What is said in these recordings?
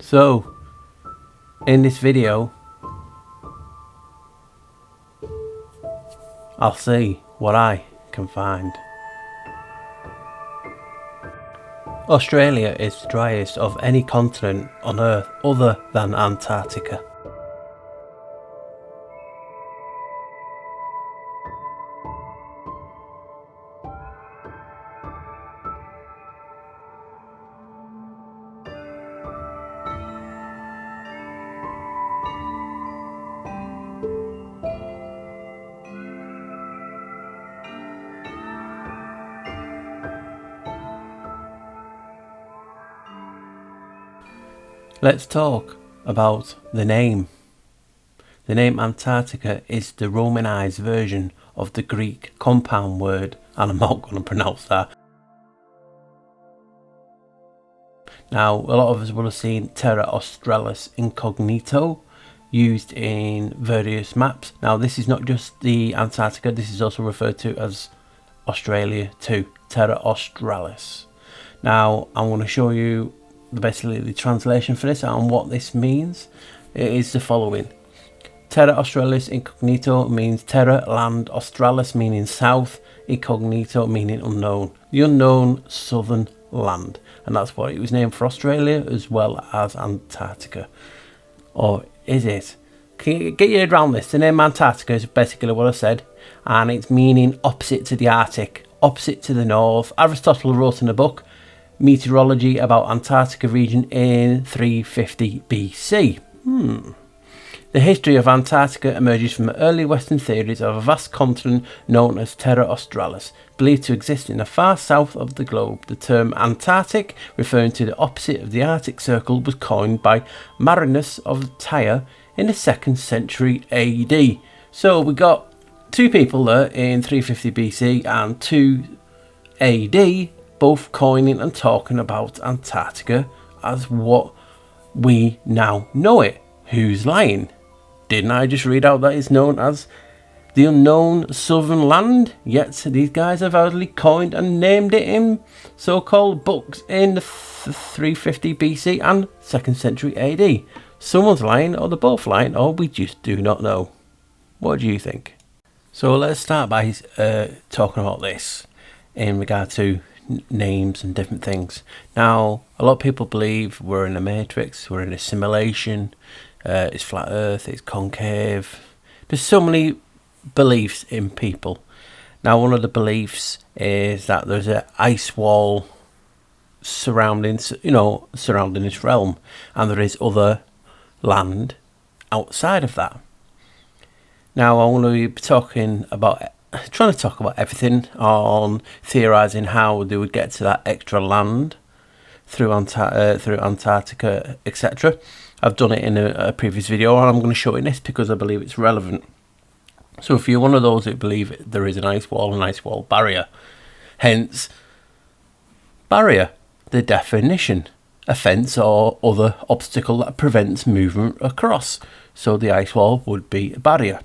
So, in this video, I'll see what I can find. Australia is the driest of any continent on Earth other than Antarctica. Let's talk about the name. The name Antarctica is the Romanized version of the Greek compound word, and I'm not going to pronounce that. Now, a lot of us will have seen Terra Australis incognito used in various maps. Now, this is not just the Antarctica, this is also referred to as Australia too, Terra Australis. Now, I'm going to show you basically the translation for this and what this means. It is the following. Terra Australis incognito means terra, land, australis meaning south, incognito meaning unknown, the unknown southern land, and that's what it was named for Australia as well as Antarctica. Or is it? Can you get your head around this? The name Antarctica is basically what I said, and it's meaning opposite to the Arctic, opposite to the north. Aristotle wrote in a book Meteorology about Antarctica region in 350 BC. The history of Antarctica emerges from early Western theories of a vast continent known as Terra Australis, believed to exist in the far south of the globe. The term Antarctic, referring to the opposite of the Arctic Circle, was coined by Marinus of Tyre in the 2nd century AD. So we got two people there in 350 BC and 2 AD, both coining and talking about Antarctica as what we now know it. Who's lying? Didn't I just read out that it's known as the unknown southern land? Yet these guys have actually coined and named it in so-called books in the 350 BC and 2nd century AD. Someone's lying, or they're both lying, or we just do not know. What do you think? So let's start by talking about this in regard to names and different things. Now, a lot of people believe we're in a matrix, we're in a simulation, it's flat earth, it's concave. There's so many beliefs in people. Now, one of the beliefs is that there's an ice wall surrounding this realm, and there is other land outside of that. Now, I want to be trying to talk about everything on theorising how they would get to that extra land through Antarctica, etc. I've done it in a previous video, and I'm going to show it in this because I believe it's relevant. So if you're one of those who believe there is an ice wall barrier, hence barrier, the definition, a fence or other obstacle that prevents movement across. So the ice wall would be a barrier.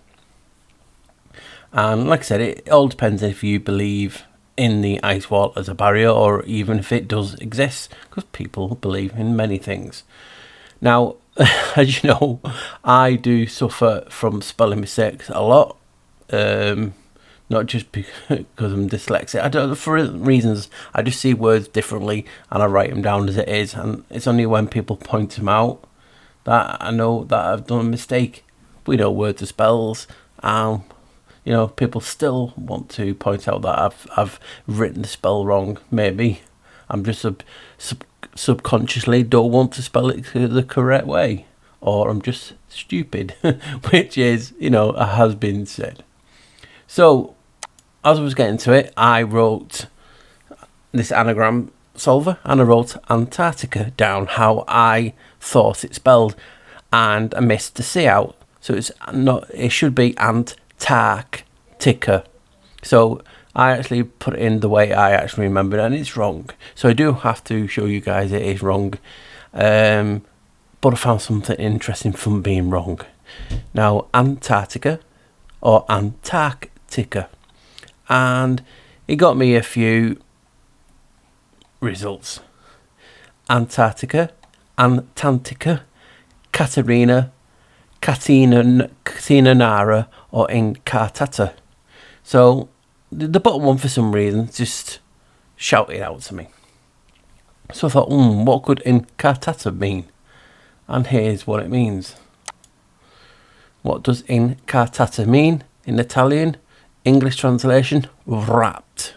And like I said, it all depends if you believe in the ice wall as a barrier or even if it does exist, because people believe in many things. Now, as you know, I do suffer from spelling mistakes a lot, not just because I'm dyslexic. I don't, for reasons, I just see words differently and I write them down as it is, and it's only when people point them out that I know that I've done a mistake. We know words are spells, and people still want to point out that I've written the spell wrong. Maybe I'm just subconsciously don't want to spell it the correct way, or I'm just stupid, which is, has been said. So, as I was getting to it, I wrote this anagram solver, and I wrote Antarctica down how I thought it spelled, and I missed the C out. So it should be Antarctica. So I actually put it in the way I actually remembered, and it's wrong. So I do have to show you guys it is wrong. But I found something interesting from being wrong. Now, Antarctica or Antarctica. And it got me a few results. Antarctica, Antarctica, Catarina, Catinanara, or Antarctica. So the bottom one, for some reason, just shouted out to me. So I thought, what could Antarctica mean? And here's what it means. What does Antarctica mean in Italian? English translation, wrapped.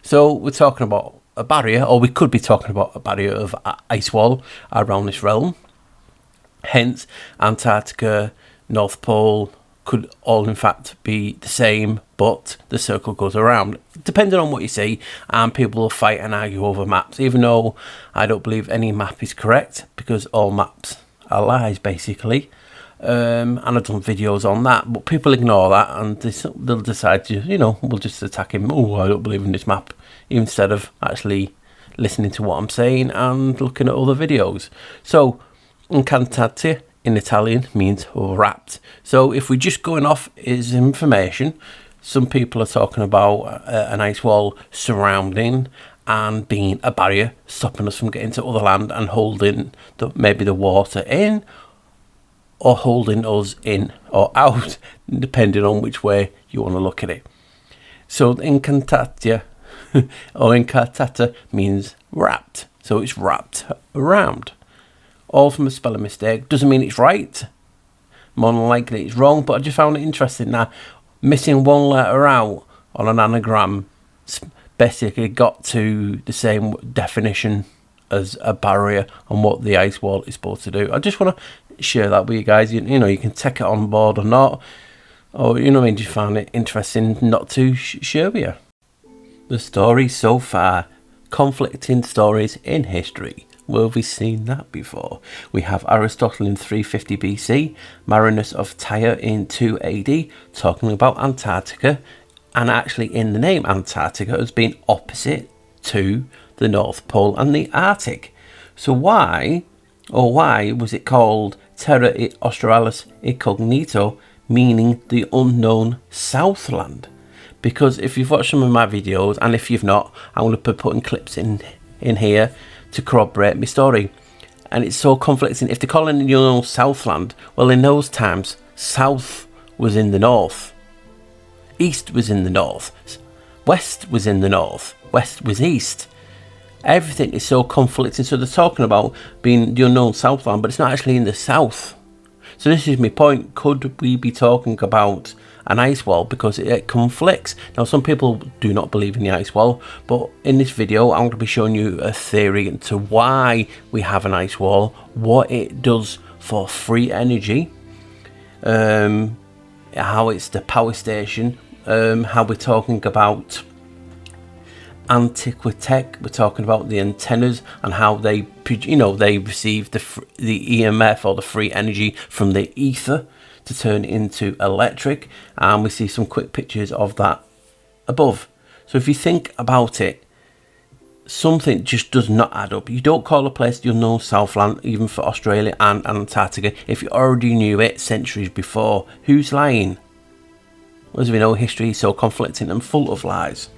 So we're talking about a barrier, or we could be talking about a barrier of ice wall around this realm. Hence, Antarctica, North Pole could all in fact be the same, but the circle goes around. Depending on what you see, and people will fight and argue over maps, even though I don't believe any map is correct, because all maps are lies, basically. And I've done videos on that, but people ignore that, and they'll decide to, we'll just attack him. Oh, I don't believe in this map, instead of actually listening to what I'm saying and looking at other videos. So, Incantate in Italian means wrapped. So if we're just going off his information, some people are talking about an ice wall surrounding and being a barrier, stopping us from getting to other land and holding maybe the water in, or holding us in or out, depending on which way you want to look at it. So Incantatia or Incantata means wrapped. So it's wrapped around. All from a spelling mistake. Doesn't mean it's right. More than likely it's wrong, but I just found it interesting. Now, missing one letter out on an anagram basically got to the same definition as a barrier and what the ice wall is supposed to do. I just want to share that with you guys. You can take it on board or not. Or, just find it interesting not to share with you. The story so far. Conflicting stories in history. Where have we seen that before? We have Aristotle in 350 BC, Marinus of Tyre in 2 AD, talking about Antarctica, and actually in the name Antarctica as being opposite to the North Pole and the Arctic. So why was it called Terra Australis Incognito, meaning the unknown Southland? Because if you've watched some of my videos, and if you've not, I'm going to be putting clips in here to corroborate my story. And it's so conflicting. If they're calling it the unknown Southland, well, in those times, South was in the north, East was in the north, West was in the north, West was East. Everything is so conflicting. So they're talking about being the unknown Southland, but it's not actually in the south. So this is my point. Could we be talking about an ice wall, because it conflicts? Now, some people do not believe in the ice wall, but in this video I'm going to be showing you a theory into why we have an ice wall, what it does for free energy, how it's the power station, how we're talking about antiquity. We're talking about the antennas and how they receive the EMF, or the free energy, from the ether to turn into electric, and we see some quick pictures of that above. So if you think about it, something just does not add up. You don't call a place the unknown Southland, even for Australia and Antarctica, if you already knew it centuries before. Who's lying? As we know, history is so conflicting and full of lies.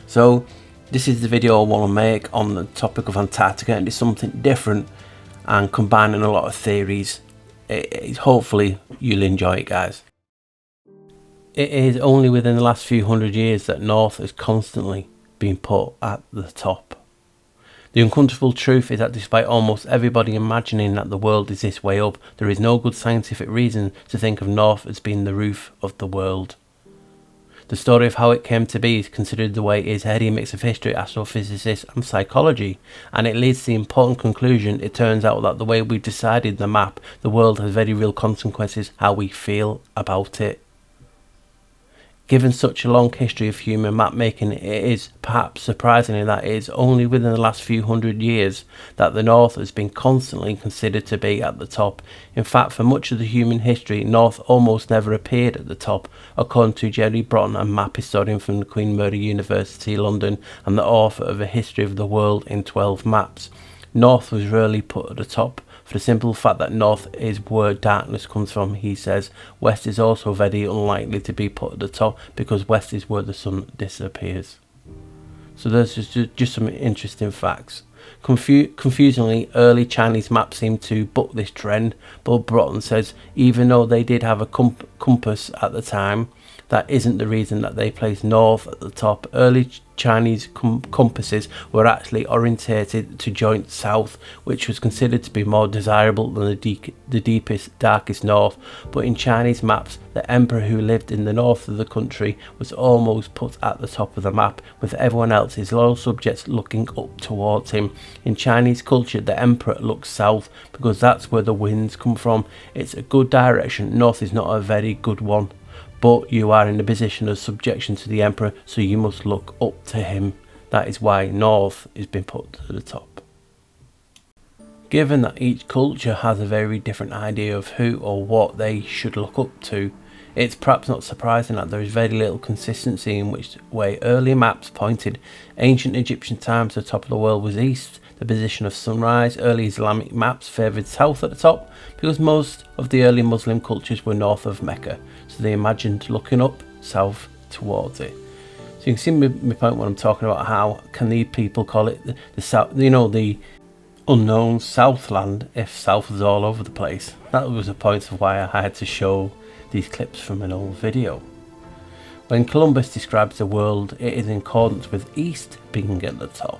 So this is the video I want to make on the topic of Antarctica, and it's something different and combining a lot of theories. Hopefully you'll enjoy it, guys. It is only within the last few hundred years that North has constantly been put at the top. The uncomfortable truth is that despite almost everybody imagining that the world is this way up, there is no good scientific reason to think of North as being the roof of the world. The story of how it came to be is considered the way it is a heady mix of history, astrophysicists and psychology, and it leads to the important conclusion: it turns out that the way we've decided the map, the world, has very real consequences how we feel about it. Given such a long history of human map making, it is perhaps surprising that it is only within the last few hundred years that the North has been constantly considered to be at the top. In fact, for much of the human history, North almost never appeared at the top, according to Jerry Broughton, a map historian from the Queen Mary University, London, and the author of A History of the World in 12 Maps. North was rarely put at the top, for the simple fact that North is where darkness comes from, he says. West is also very unlikely to be put at the top, because West is where the sun disappears. So there's just some interesting facts. Confusingly, early Chinese maps seem to buck this trend, but Broughton says even though they did have a compass at the time, that isn't the reason that they placed north at the top. Early Chinese compasses were actually orientated to joint south, which was considered to be more desirable than the deepest, darkest north. But in Chinese maps, the emperor who lived in the north of the country was almost put at the top of the map, with everyone else, his loyal subjects, looking up towards him. In Chinese culture, the emperor looks south because that's where the winds come from. It's a good direction. North is not a very good one, but you are in a position of subjection to the emperor, so you must look up to him. That is why north has been put to the top. Given that each culture has a very different idea of who or what they should look up to, it's perhaps not surprising that there is very little consistency in which way early maps pointed. Ancient Egyptian times, the top of the world was east, the position of sunrise. Early Islamic maps favoured south at the top because most of the early Muslim cultures were north of Mecca, so they imagined looking up south towards it. So you can see my point when I'm talking about how can these people call it the south, the unknown Southland, if south was all over the place. That was the point of why I had to show these clips from an old video. When Columbus describes the world, it is in accordance with east being at the top.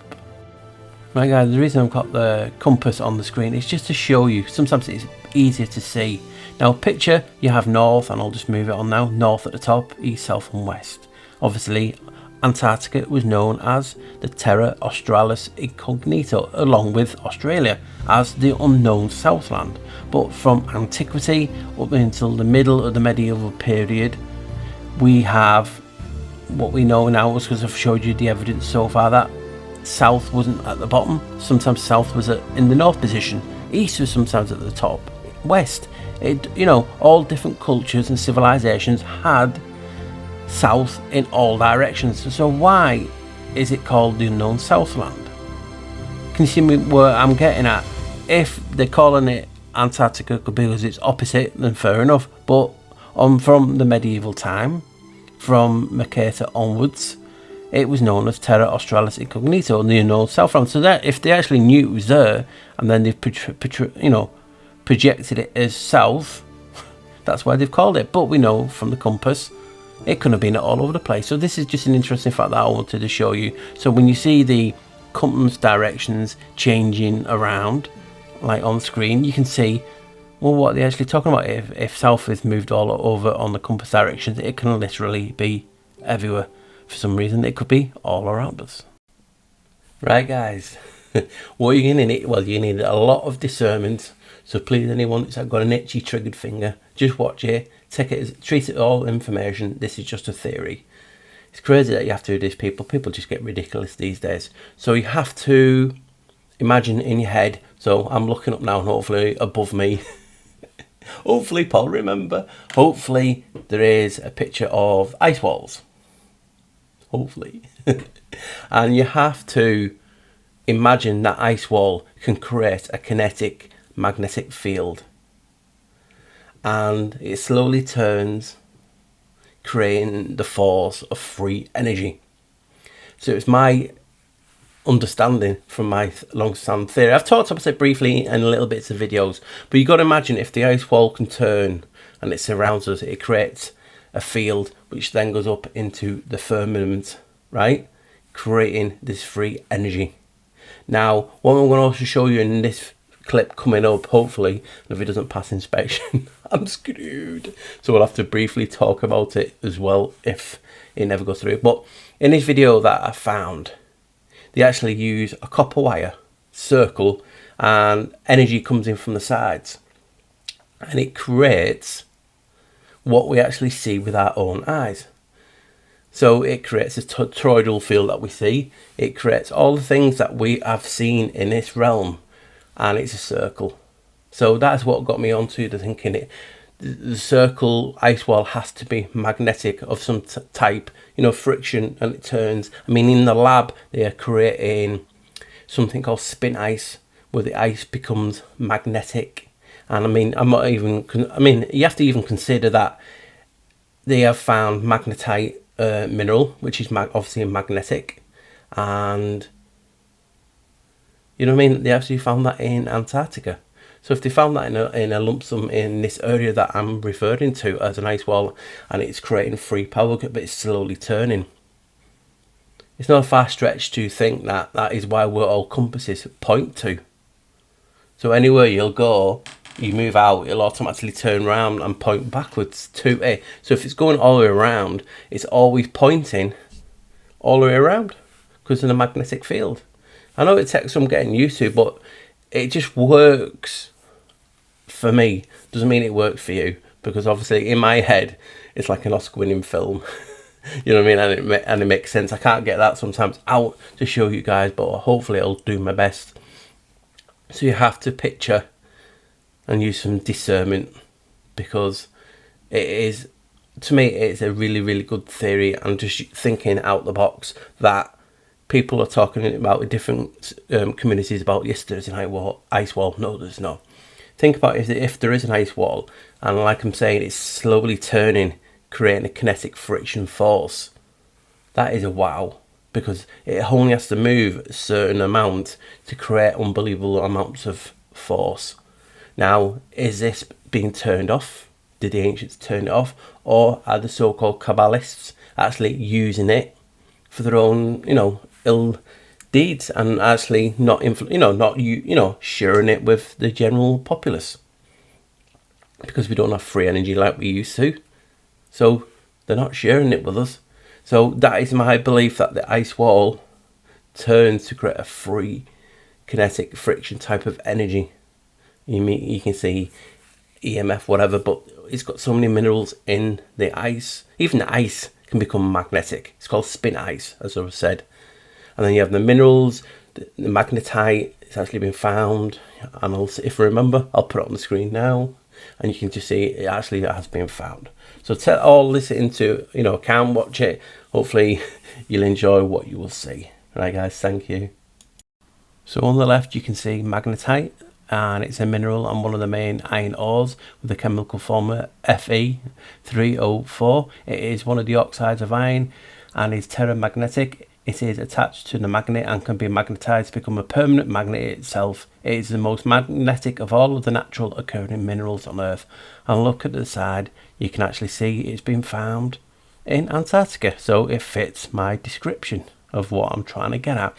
Right guys, the reason I've got the compass on the screen is just to show you, sometimes it's easier to see. Now picture you have north, and I'll just move it on now, north at the top, east, south and west. Obviously Antarctica was known as the Terra Australis Incognito, along with Australia as the unknown Southland. But from antiquity up until the middle of the medieval period, we have what we know now, because I've showed you the evidence so far, that south wasn't at the bottom. Sometimes south was in the north position, east was sometimes at the top, west. All different cultures and civilizations had south in all directions. So why is it called the unknown Southland? Can you see me where I'm getting at? If they're calling it Antarctica because it's opposite, then fair enough. But from the medieval time, from Mercator onwards, it was known as Terra Australis Incognito, the unknown Southland. So that if they actually knew it was there, and then they've projected it as south, that's why they've called it. But we know from the compass, it could have been all over the place. So this is just an interesting fact that I wanted to show you. So when you see the compass directions changing around, like on screen, you can see, well, what they're actually talking about. If south is moved all over on the compass directions, it can literally be everywhere. For some reason, it could be all around us. Right, guys, what are you going to need? Well, you need a lot of discernment. So please, anyone that's got an itchy triggered finger, just watch it. Treat it all information. This is just a theory. It's crazy that you have to do this, people. People just get ridiculous these days. So you have to imagine in your head. So I'm looking up now, and hopefully above me, hopefully Paul remember, hopefully there is a picture of ice walls. Hopefully. And you have to imagine that ice wall can create a kinetic magnetic field, and it slowly turns, creating the force of free energy. So it's my understanding from my long-standing theory. I've talked about it briefly in little bits of videos, but you've got to imagine if the ice wall can turn and it surrounds us, it creates a field which then goes up into the firmament, right, creating this free energy. Now, what I'm going to also show you in this clip coming up, hopefully, and if it doesn't pass inspection, I'm screwed. So we'll have to briefly talk about it as well if it never goes through. But in this video that I found, they actually use a copper wire circle, and energy comes in from the sides, and it creates what we actually see with our own eyes. So it creates a toroidal field that we see. It creates all the things that we have seen in this realm, and it's a circle. So that's what got me onto the thinking the circle ice wall has to be magnetic of some type, friction, and it turns. I mean, in the lab they are creating something called spin ice, where the ice becomes magnetic. And you have to even consider that they have found magnetite mineral, which is obviously magnetic, and You know what I mean? They actually found that in Antarctica. So if they found that in a lump sum in this area that I'm referring to as an ice wall, and it's creating free power, but it's slowly turning, it's not a far stretch to think that that is why where all compasses point to. So anywhere you'll go, you move out, it'll automatically turn around and point backwards to it. So if it's going all the way around, it's always pointing all the way around because of the magnetic field. I know it takes some getting used to, but it just works for me. Doesn't mean it works for you, because obviously in my head it's like an Oscar-winning film. You know what I mean? And it makes sense. I can't get that sometimes out to show you guys, but hopefully I'll do my best. So you have to picture and use some discernment, because it is, to me, it's a really, really good theory, and just thinking out the box that people are talking about with different communities about, yes, there's an ice wall. No, there's not. Think about if there is an ice wall, and like I'm saying, it's slowly turning, creating a kinetic friction force. That is a wow, because it only has to move a certain amount to create unbelievable amounts of force. Now, is this being turned off? Did the ancients turn it off? Or are the so-called Kabbalists actually using it for their own, ill deeds, and actually not sharing it with the general populace? Because we don't have free energy like we used to. So they're not sharing it with us. So that is my belief, that the ice wall turns to create a free kinetic friction type of energy. You can see EMF, whatever, but it's got so many minerals in the ice. Even the ice can become magnetic. It's called spin ice, as I said. And then you have the minerals, the magnetite. It's actually been found, and if I remember, I'll put it on the screen now, and you can just see it actually has been found. So take all this into account, watch it. Hopefully you'll enjoy what you will see. Right, guys, thank you. So on the left you can see magnetite, and it's a mineral and one of the main iron ores with the chemical formula Fe3O4. It is one of the oxides of iron and is terramagnetic. It is attached to the magnet and can be magnetized to become a permanent magnet itself. It is the most magnetic of all of the natural occurring minerals on Earth. And look at the side, you can actually see it's been found in Antarctica. So it fits my description of what I'm trying to get at.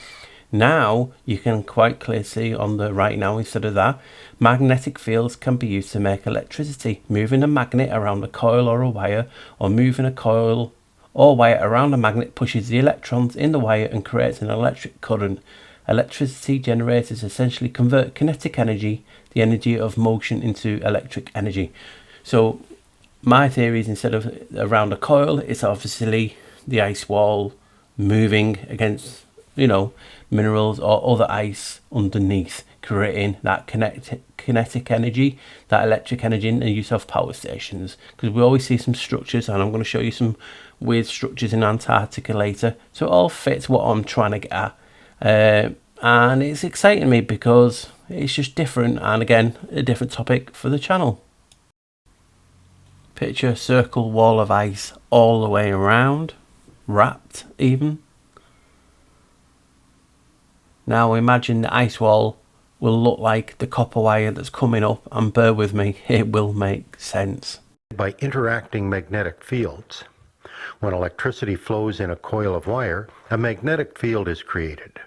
Now you can quite clearly see on the right now, instead of that, magnetic fields can be used to make electricity. Moving a magnet around a coil or a wire, or moving a coil or wire around a magnet pushes the electrons in the wire and creates an electric current. Electricity generators essentially convert kinetic energy, the energy of motion, into electric energy. So my theory is, instead of around a coil, it's obviously the ice wall moving against minerals or other ice underneath, creating that kinetic energy, that electric energy, and the use of power stations. Because we always see some structures, and I'm going to show you some weird structures in Antarctica later. So it all fits what I'm trying to get at, and it's exciting me because it's just different, and again, a different topic for the channel. Picture a circle wall of ice all the way around, wrapped even. Now imagine the ice wall will look like the copper wire that's coming up, and bear with me, it will make sense. By interacting magnetic fields. When electricity flows in a coil of wire, a magnetic field is created.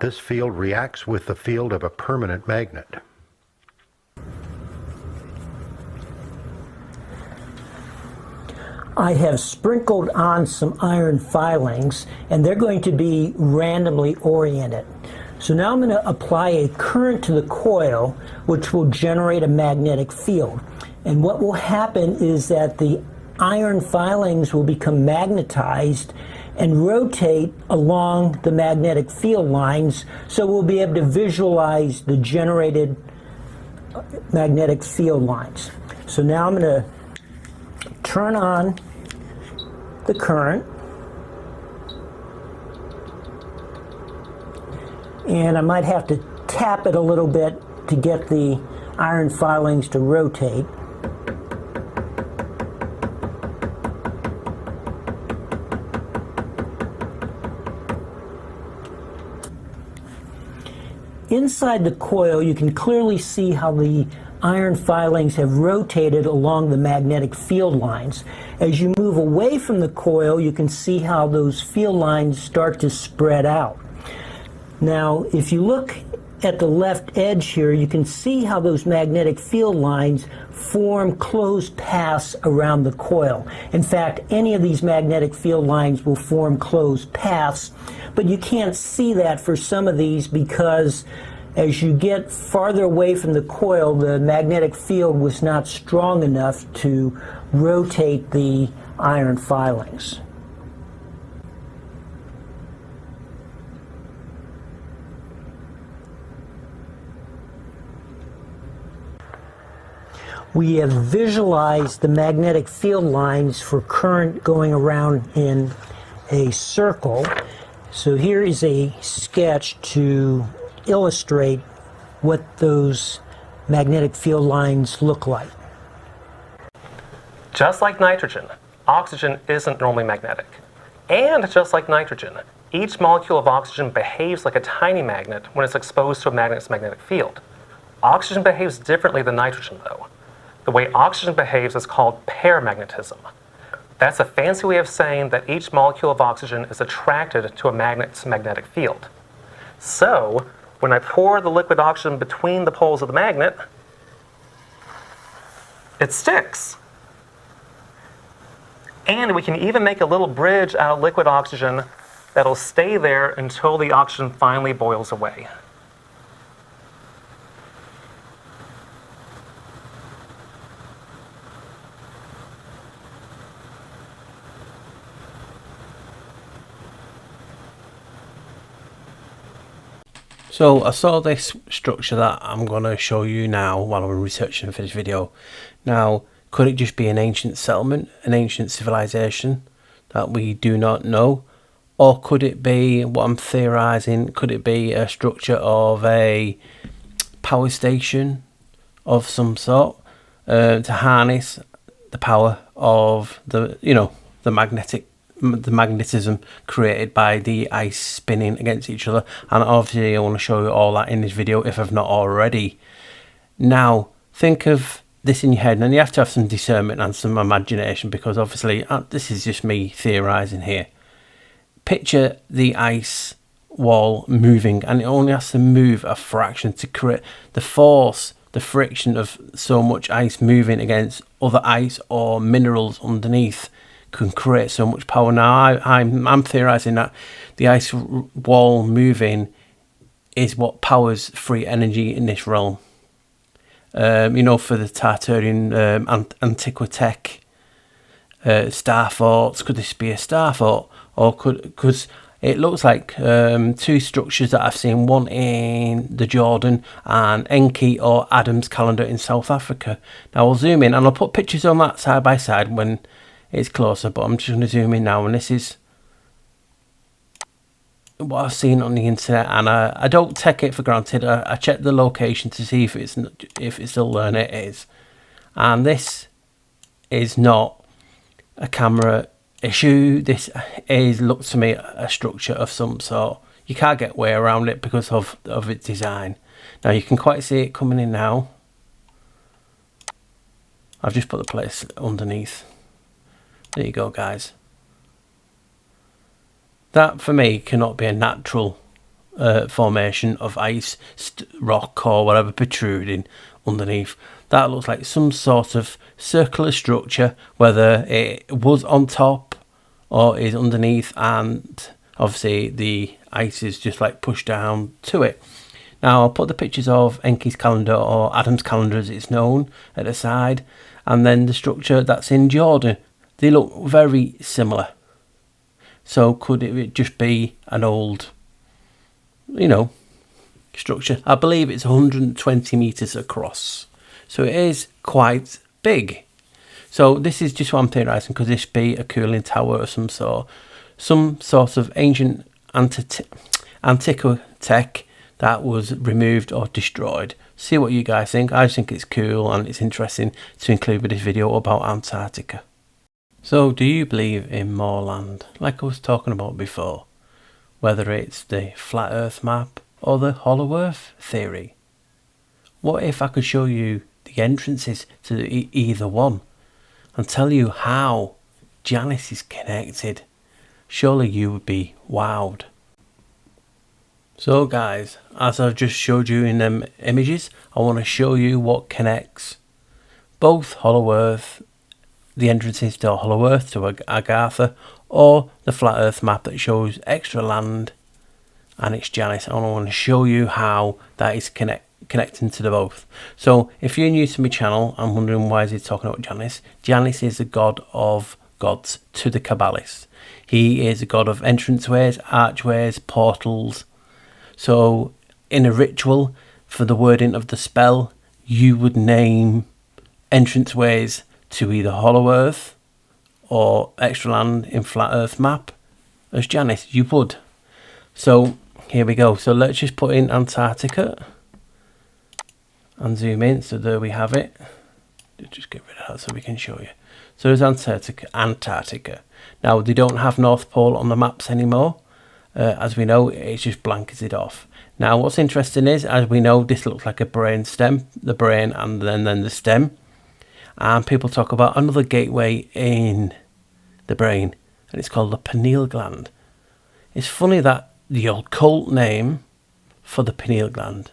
This field reacts with the field of a permanent magnet. I have sprinkled on some iron filings, and they're going to be randomly oriented. So now I'm going to apply a current to the coil, which will generate a magnetic field. And what will happen is that the iron filings will become magnetized and rotate along the magnetic field lines, so we'll be able to visualize the generated magnetic field lines. So now I'm going to turn on the current, and I might have to tap it a little bit to get the iron filings to rotate. inside the coil, you can clearly see how the iron filings have rotated along the magnetic field lines. As you move away from the coil, you can see how those field lines start to spread out. Now, if you look at the left edge here, you can see how those magnetic field lines form closed paths around the coil. In fact, any of these magnetic field lines will form closed paths, but you can't see that for some of these because as you get farther away from the coil, the magnetic field was not strong enough to rotate the iron filings. We have visualized the magnetic field lines for current going around in a circle. So here is a sketch to illustrate what those magnetic field lines look like. Just like nitrogen, oxygen isn't normally magnetic. And just like nitrogen, each molecule of oxygen behaves like a tiny magnet when it's exposed to a magnet's magnetic field. Oxygen behaves differently than nitrogen, though. The way oxygen behaves is called paramagnetism. That's a fancy way of saying that each molecule of oxygen is attracted to a magnet's magnetic field. So, when I pour the liquid oxygen between the poles of the magnet, it sticks. And we can even make a little bridge out of liquid oxygen that'll stay there until the oxygen finally boils away. So I saw this structure that I'm going to show you now while I'm researching for this video. Now, could it just be an ancient settlement, an ancient civilization that we do not know? Or could it be, what I'm theorizing, could it be a structure of a power station of some sort to harness the power of the, the magnetism created by the ice spinning against each other? And obviously I want to show you all that in this video if I've not already. Now think of this in your head, and you have to have some discernment and some imagination, because obviously this is just me theorizing here. Picture the ice wall moving, and it only has to move a fraction to create the force, the friction of so much ice moving against other ice or minerals underneath can create so much power. Now I'm theorizing that the ice wall moving is what powers free energy in this realm. For the Tartarian antiquity, star forts. Could this be a star fort? Or because it looks like two structures that I've seen, one in the Jordan and Enki or Adam's calendar in South Africa. Now I'll zoom in and I'll put pictures on that side by side when it's closer, but I'm just going to zoom in now, and this is what I've seen on the internet, and I don't take it for granted. I check the location to see if it's still there, and it is. And this is not a camera issue. This looks to me a structure of some sort. You can't get way around it because of its design. Now you can quite see it coming in now. I've just put the place underneath. There you go, guys. That for me cannot be a natural formation of ice, rock or whatever protruding underneath. That looks like some sort of circular structure, whether it was on top or is underneath, and obviously the ice is just like pushed down to it. Now I'll put the pictures of Enki's calendar, or Adam's calendar as it's known, at the side, and then the structure that's in Jordan. They look very similar. So could it just be an old, structure? I believe it's 120 meters across. So it is quite big. So this is just what I'm theorizing. Could this be a cooling tower of some sort? Some sort of ancient antiquity tech that was removed or destroyed. See what you guys think. I just think it's cool and it's interesting to include with this video about Antarctica. So do you believe in more land, like I was talking about before? Whether it's the flat earth map or the hollow earth theory? What if I could show you the entrances to either one and tell you how Janus is connected? Surely you would be wowed. So guys, as I've just showed you in them images, I want to show you what connects both hollow earth, the entrances to hollow earth, to Agartha, or the flat earth map that shows extra land and it's Janus. I want to show you how that is connecting to the both. So if you're new to my channel and wondering why is he talking about Janus, Janus is the god of gods to the Kabbalists. He is a god of entranceways, archways, portals. So in a ritual for the wording of the spell, you would name entranceways to either hollow earth or extra land in flat earth map as Janus. You would. So here we go. So let's just put in Antarctica and zoom in. So there we have it. Just get rid of that so we can show you. So there's Antarctica. Now they don't have North Pole on the maps anymore. As we know, it's just blanketed off. Now what's interesting is, as we know, this looks like a brain stem, the brain and then the stem. And people talk about another gateway in the brain, and it's called the pineal gland. It's funny that the occult name for the pineal gland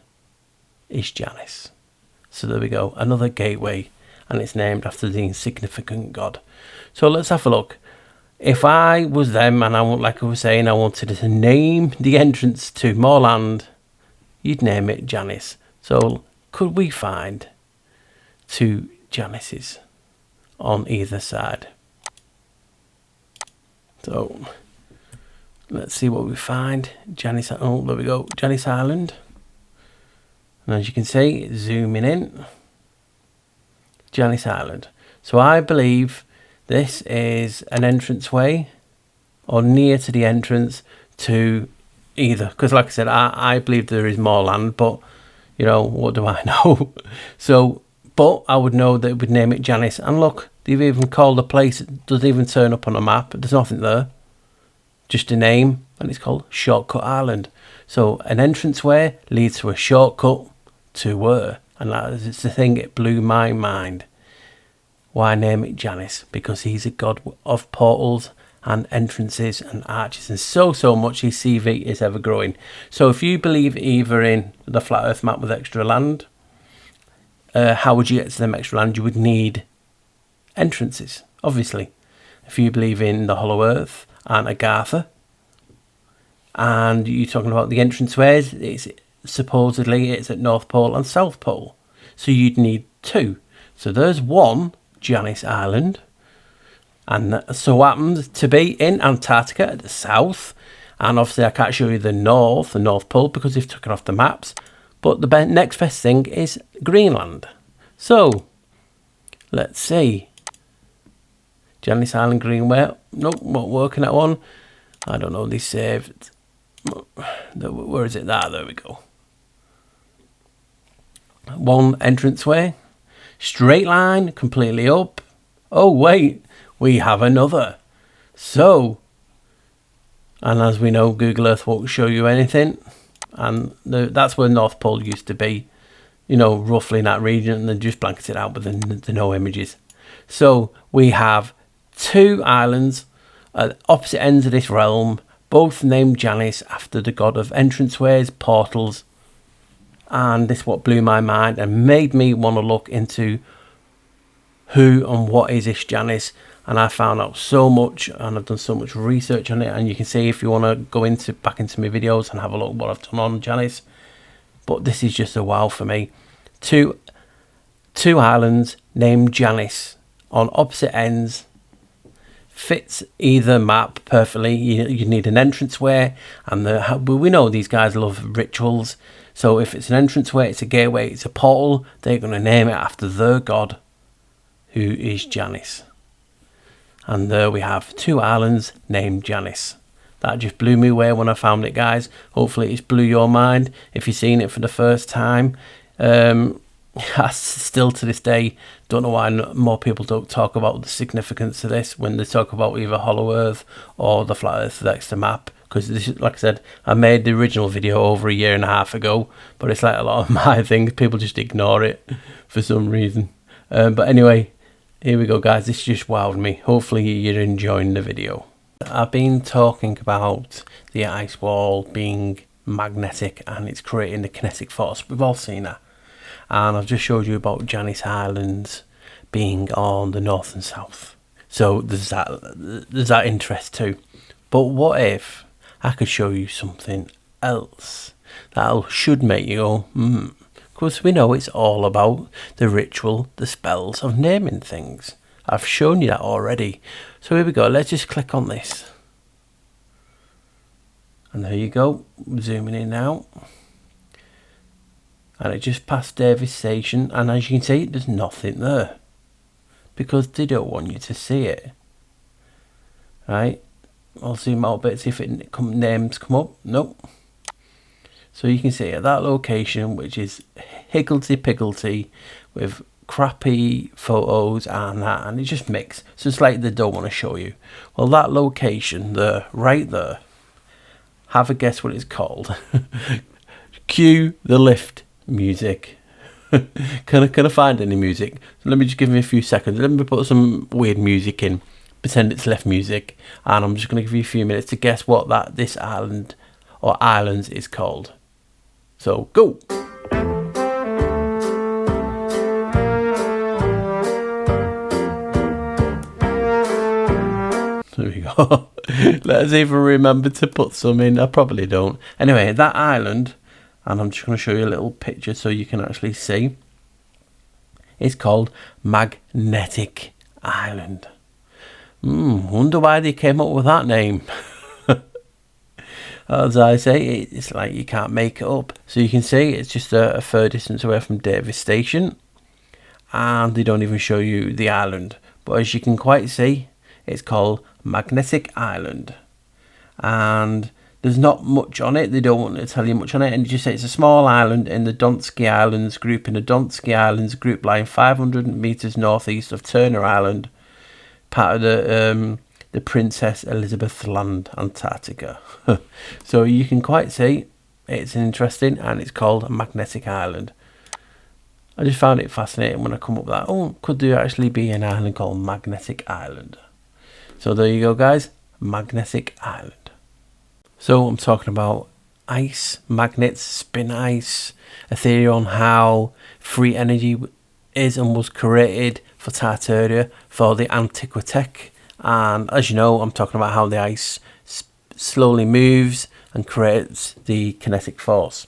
is Janus. So there we go, another gateway, and it's named after the insignificant god. So let's have a look. If I was them, and like I was saying, I wanted to name the entrance to more land, you'd name it Janus. So could we find two Januses on either side? So let's see what we find. Janus, oh there we go, Janus Island. And as you can see, zooming in, Janus Island. So I believe this is an entranceway or near to the entrance to either, because like I said, I believe there is more land, but you know, what do I know? So but I would know that it would name it Janus. And look, they've even called the place, it doesn't even turn up on a map, there's nothing there, just a name, and it's called Shortcut Island. So an entranceway leads to a shortcut to where, and that is the thing, it blew my mind. Why name it Janus? Because he's a god of portals and entrances and arches, and so much. His CV is ever growing. So if you believe either in the flat earth map with extra land, how would you get to them extra land? You would need entrances, obviously. If you believe in the hollow earth and Agartha, and you're talking about the entranceways, it's supposedly it's at North Pole and South Pole, so you'd need two. So there's one Janus Island, and that so happens to be in Antarctica at the south, and obviously I can't show you the North Pole because they've took it off the maps, but the next best thing is Greenland. So let's see, Janus Island Greenway, nope, not working that one. I don't know, they saved, where is it? There we go. One entranceway, straight line, completely up. Oh wait, we have another. So, and as we know, Google Earth won't show you anything, and that's where North Pole used to be, you know, roughly in that region, and then just blanketed out with the no images. So we have two islands at opposite ends of this realm, both named Janus after the god of entranceways, portals, and this what blew my mind and made me want to look into who and what is this Janus. And I found out so much, and I've done so much research on it, and you can see if you want to go back into my videos and have a look what I've done on Janus. But this is just a wow for me. Two islands named Janus on opposite ends, fits either map perfectly. You need an entranceway, and we know these guys love rituals. So if it's an entranceway, it's a gateway, it's a portal, they're going to name it after their god, who is Janus. And there we have two islands named Janus. That just blew me away when I found it, guys. Hopefully it's blew your mind if you've seen it for the first time. I still to this day don't know why more people don't talk about the significance of this when they talk about either hollow earth or the flat earth extra map, because this is, like I said, I made the original video over a year and a half ago, but it's like a lot of my things, people just ignore it for some reason. But anyway, here we go guys, this just wowed me. Hopefully you're enjoying the video. I've been talking about the ice wall being magnetic and it's creating the kinetic force. We've all seen that. And I've just showed you about Janus Islands being on the north and south. So there's that interest too. But what if I could show you something else that should make you go, because we know it's all about the ritual, the spells of naming things. I've shown you that already. So here we go, let's just click on this. And there you go, zooming in now. And it just passed Davis Station, and as you can see, there's nothing there. Because they don't want you to see it. Right, I'll zoom out a bit, see if names come up. Nope. So you can see at that location, which is higgledy-piggledy with crappy photos and that, and it just mixed. So it's like they don't want to show you. Well, that location there, right there, have a guess what it's called. Cue the lift music. Can I find any music? So let me just give me a few seconds. Let me put some weird music in. Pretend it's lift music, and I'm just going to give you a few minutes to guess what this island or islands is called. So go. There we go. Let's even remember to put some in. I probably don't. Anyway, that island, and I'm just going to show you a little picture so you can actually see. It's called Magnetic Island. Wonder why they came up with that name. As I say, it's like you can't make it up. So you can see it's just a fair distance away from Davis Station, and they don't even show you the island. But as you can quite see, it's called Magnetic Island, and there's not much on it. They don't want to tell you much on it, and you just say it's a small island in the Donsky Islands group, lying 500 meters northeast of Turner Island, part of the Princess Elizabeth Land, Antarctica. So you can quite see it's interesting, and it's called Magnetic Island. I just found it fascinating when I come up with that. Oh, could there actually be an island called Magnetic Island? So there you go guys, Magnetic Island. So I'm talking about ice, magnets, spin ice, a theory on how free energy is and was created for Tartaria for the antiquity. And as you know, I'm talking about how the ice slowly moves and creates the kinetic force.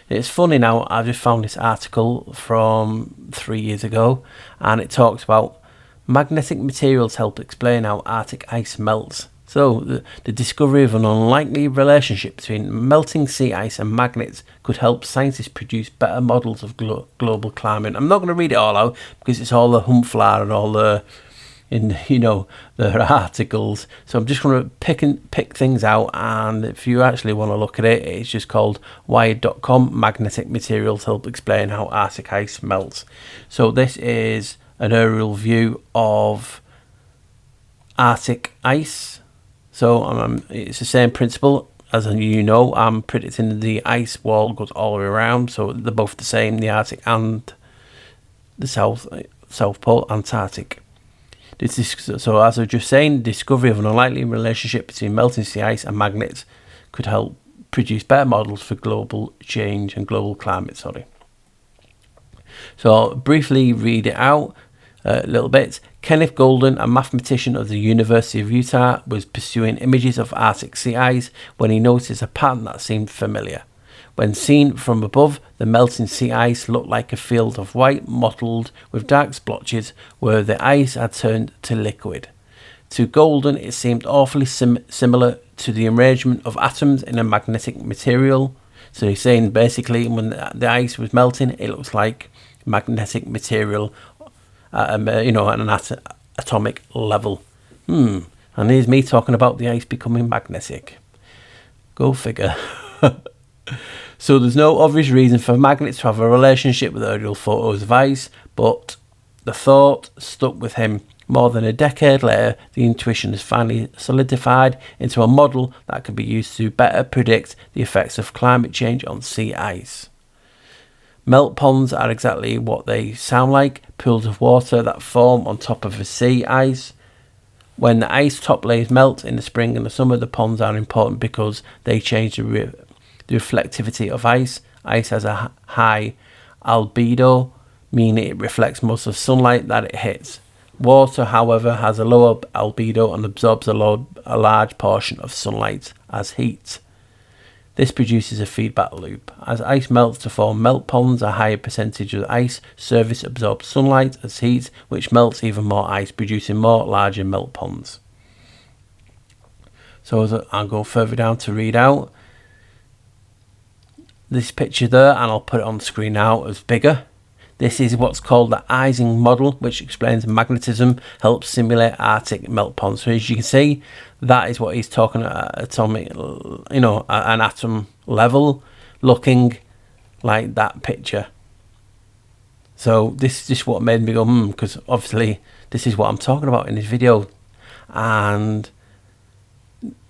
It's funny now, I just found this article from 3 years ago, and it talks about magnetic materials help explain how Arctic ice melts. So the discovery of an unlikely relationship between melting sea ice and magnets could help scientists produce better models of global climate. I'm not going to read it all out because it's all the humpfla and all the articles. So I'm just going to pick things out, and if you actually want to look at it, it's just called wired.com. Magnetic materials help explain how Arctic ice melts. So this is an aerial view of Arctic ice. So it's the same principle as you know. I'm predicting the ice wall goes all the way around, so they're both the same, the Arctic and the South Pole, Antarctic. So as I was just saying, discovery of an unlikely relationship between melting sea ice and magnets could help produce better models for global change and global climate. So I'll briefly read it out a little bit. Kenneth Golden, a mathematician of the University of Utah, was pursuing images of Arctic sea ice when he noticed a pattern that seemed familiar. When seen from above, the melting sea ice looked like a field of white mottled with dark splotches where the ice had turned to liquid. To Golden, it seemed awfully similar to the arrangement of atoms in a magnetic material. So he's saying basically when the ice was melting, it looks like magnetic material at an atomic level. And here's me talking about the ice becoming magnetic. Go figure. So there's no obvious reason for magnets to have a relationship with aerial photos of ice, but the thought stuck with him More than a decade later, the intuition is finally solidified into a model that can be used to better predict the effects of climate change on sea ice. Melt ponds are exactly what they sound like, pools of water that form on top of the sea ice. When the ice top layers melt in the spring and the summer, the ponds are important because they change the reflectivity of ice. Ice has a high albedo, meaning it reflects most of sunlight that it hits. Water, however, has a lower albedo and absorbs a large portion of sunlight as heat. This produces a feedback loop. As ice melts to form melt ponds, a higher percentage of the ice surface absorbs sunlight as heat, which melts even more ice, producing more larger melt ponds. So I'll go further down to read out this picture there, and I'll put it on the screen now as bigger. This is what's called the Ising model, which explains magnetism helps simulate Arctic melt ponds. So as you can see, that is what he's talking at atomic, at an atom level, looking like that picture. So this is just what made me go, because obviously this is what I'm talking about in this video. And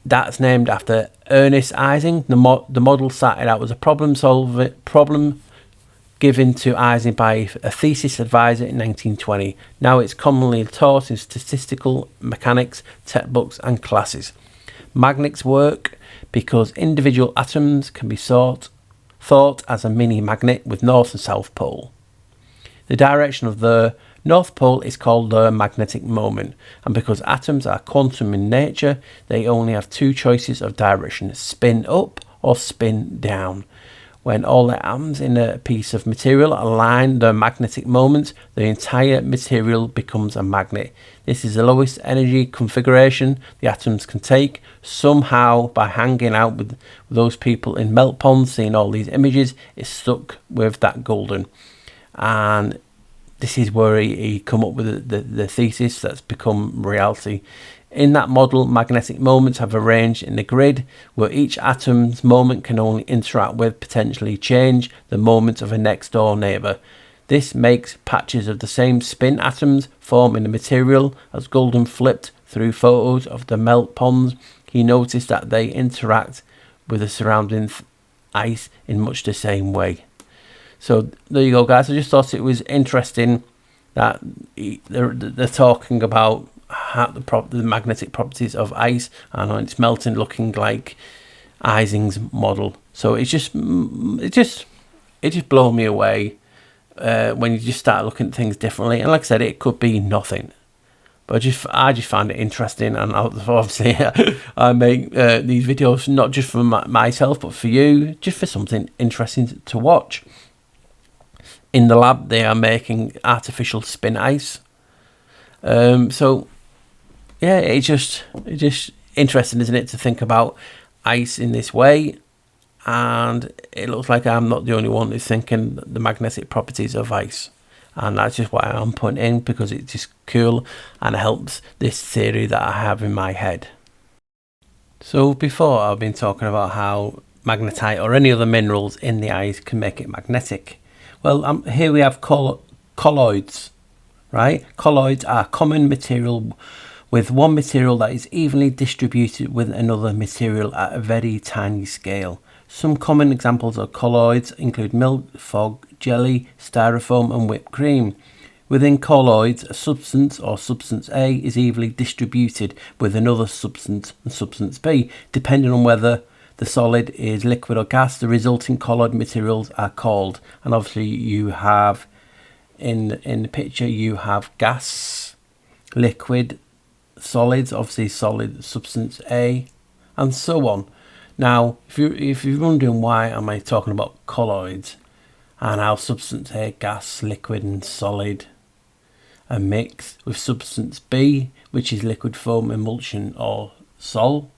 that's named after Ernest Ising. The model started out as a problem given to Ising by a thesis advisor in 1920. Now it's commonly taught in statistical mechanics, textbooks and classes. Magnets work because individual atoms can be thought as a mini magnet with north and south pole. The direction of the north pole is called the magnetic moment, and because atoms are quantum in nature, they only have two choices of direction: spin up or spin down. When all the atoms in a piece of material align their magnetic moment, the entire material becomes a magnet. This is the lowest energy configuration the atoms can take. Somehow, by hanging out with those people in melt ponds, seeing all these images, it's stuck with that golden. And this is where he come up with the thesis that's become reality. In that model, magnetic moments have arranged in the grid where each atom's moment can only interact with, potentially change, the moment of a next door neighbour. This makes patches of the same spin atoms form in the material. As Golden flipped through photos of the melt ponds, he noticed that they interact with the surrounding ice in much the same way. So there you go, guys. I just thought it was interesting that they're talking about how the magnetic properties of ice, and when it's melting, looking like Ising's model. So it just blew me away when you just start looking at things differently. And like I said, it could be nothing, but I just find it interesting. And obviously I make these videos not just for myself, but for you, just for something interesting to watch. In the lab, they are making artificial spin ice. So yeah, it's just interesting, isn't it, to think about ice in this way. And it looks like I'm not the only one who's thinking the magnetic properties of ice, and that's just why I'm putting in, because it's just cool and it helps this theory that I have in my head. So before, I've been talking about how magnetite or any other minerals in the ice can make it magnetic. Well, here we have colloids, right? Colloids are common material with one material that is evenly distributed with another material at a very tiny scale. Some common examples of colloids include milk, fog, jelly, styrofoam and whipped cream. Within colloids, a substance or substance A is evenly distributed with another substance and substance B. Depending on whether the solid is liquid or gas, the resulting colloid materials are called. And obviously you have, in the picture, you have gas, liquid, solids, obviously solid, substance A, and so on. Now, if you're wondering why am I talking about colloids and how substance A, gas, liquid and solid are mixed with substance B, which is liquid, foam, emulsion or sol,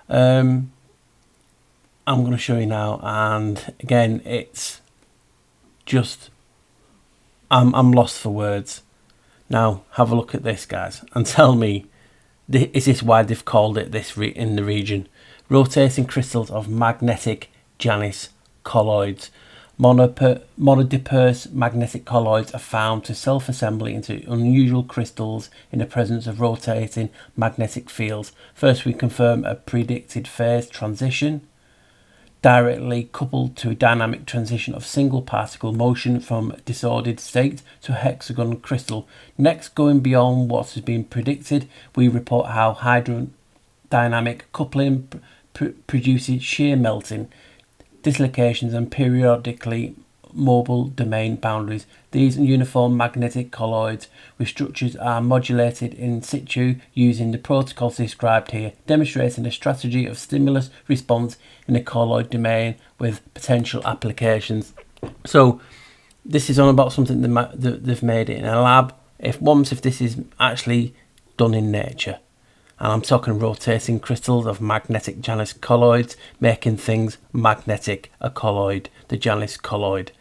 I'm going to show you now. And again, it's just I'm lost for words. Now have a look at this, guys, and tell me, is this why they've called it this in the region? Rotating crystals of magnetic Janus colloids. monodisperse magnetic colloids are found to self-assemble into unusual crystals in the presence of rotating magnetic fields. First, we confirm a predicted phase transition directly coupled to a dynamic transition of single particle motion from disordered state to hexagon crystal. Next, going beyond what has been predicted, we report how hydrodynamic coupling produces shear melting, dislocations and periodically mobile domain boundaries. These uniform magnetic colloids with structures are modulated in situ using the protocols described here, demonstrating a strategy of stimulus response in the colloid domain with potential applications. So this is on about something they've made it in a lab. If this is actually done in nature. And I'm talking rotating crystals of magnetic Janus colloids, making things magnetic, a colloid, the Janus colloid.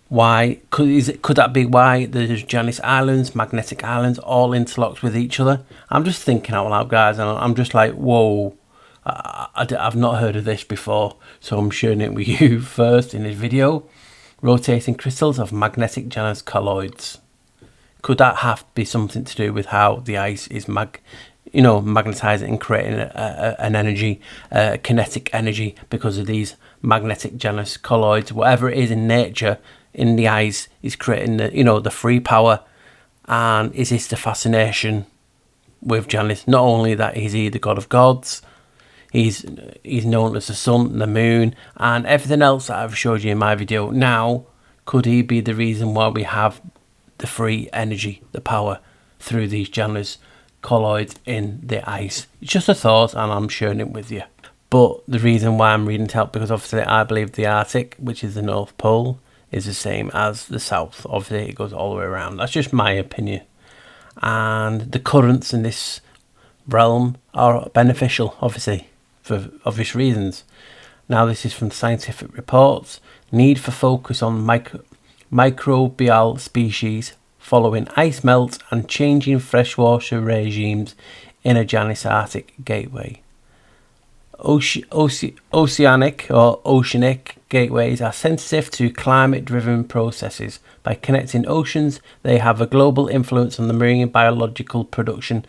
Why could that be why there's Janus islands, magnetic islands, all interlocked with each other? I'm just thinking out loud, guys, and I'm just like, whoa, I've not heard of this before, so I'm sharing it with you first in this video. Rotating crystals of magnetic Janus colloids. Could that have be something to do with how the ice is magnetizing and creating an energy, kinetic energy, because of these magnetic Janus colloids? Whatever it is in nature, in the ice, is creating the free power. And is this the fascination with Janus? Not only that he's the god of gods, he's known as the sun, the moon, and everything else that I've showed you in my video. Now, could he be the reason why we have the free energy, the power, through these Janus colloids in the ice? It's just a thought, and I'm sharing it with you. But the reason why I'm reading it out, because obviously I believe the Arctic, which is the North Pole, is the same as the South. Obviously it goes all the way around. That's just my opinion. And the currents in this realm are beneficial, obviously, for obvious reasons. Now, this is from scientific reports. Need for focus on microbial species following ice melt and changing freshwater regimes in a Janus Arctic gateway. Oceanic gateways are sensitive to climate-driven processes. By connecting oceans, they have a global influence on the marine biological production